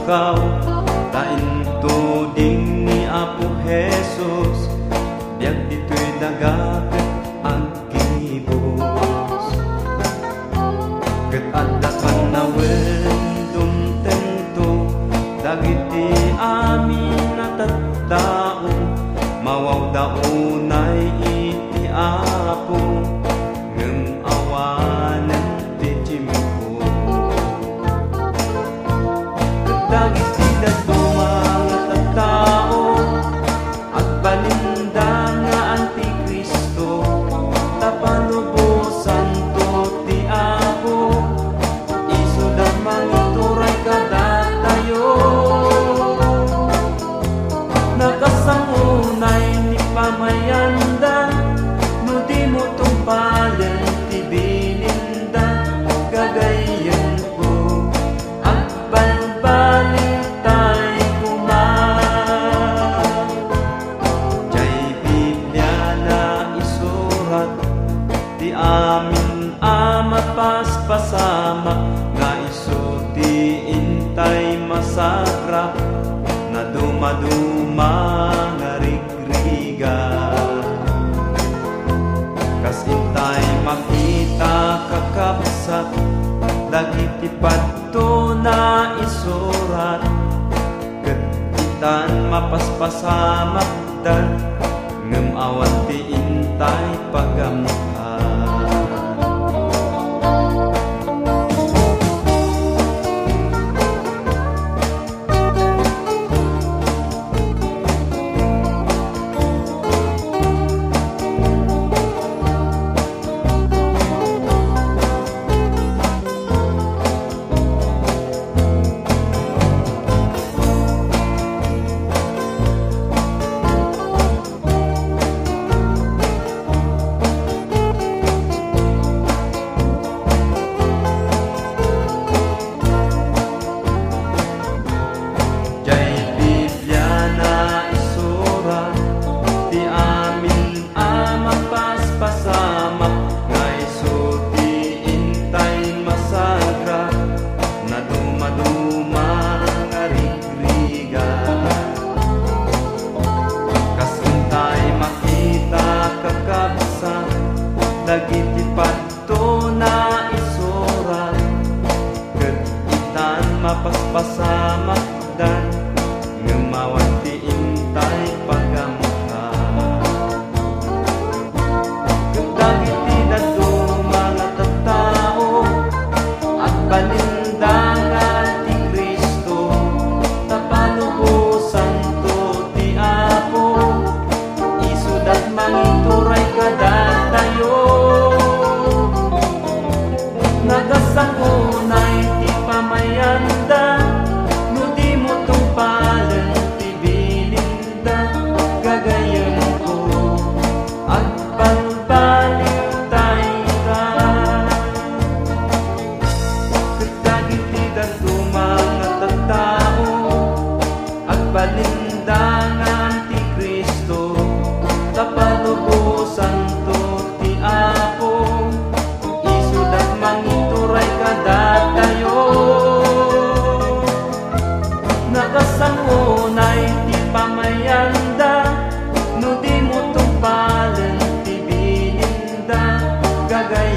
pukaw, tainto ding ni Apo Jesus, biag dito'y dagapit ang kibos. Ket adda kanawen dumtento, dagiti amin natattao, mawaw daunay iti Apo, ngem awanen ti Jimpo. Dagiti daduma nga tattao, at balinda nga Antikristo, tapanubusan to ti Apo, isu da mangituray kadatayo. Nakasangunay ni pamayanda, no di mo tumpalan ti bininda, gagayan ko at balbalitay kuman. Jay Biblia na isurat, di amin amat paspasama, nga isu ti intay masagra, na dumaduma nga rigriga. Kas intay makita kakabsat, dagiti padto na isurat, ket itan mapaspasamak dan, ngem awan ti intay pagamkan. Dagiti padto na isurat, ket itan mapaspasamak dan, ngem awan ti intay pagamkan. Ket dagiti daduma nga tattao, at balinda nga Antikristo, tapanubusan to ti Apo, isu dat mangituray kadatayo. Nagasangunay ti pamayanda, no di mo tumpalan ti bilinda, gagayan ko at balbalitay ka. Ket dagiti daduma nga tattao, at balinda nga Antikristo, tapanubusan to ti Apo, mangituray kadatayo. Nakasangunay ti pamayanda, no di mo tumpalan ti bininda, gagayan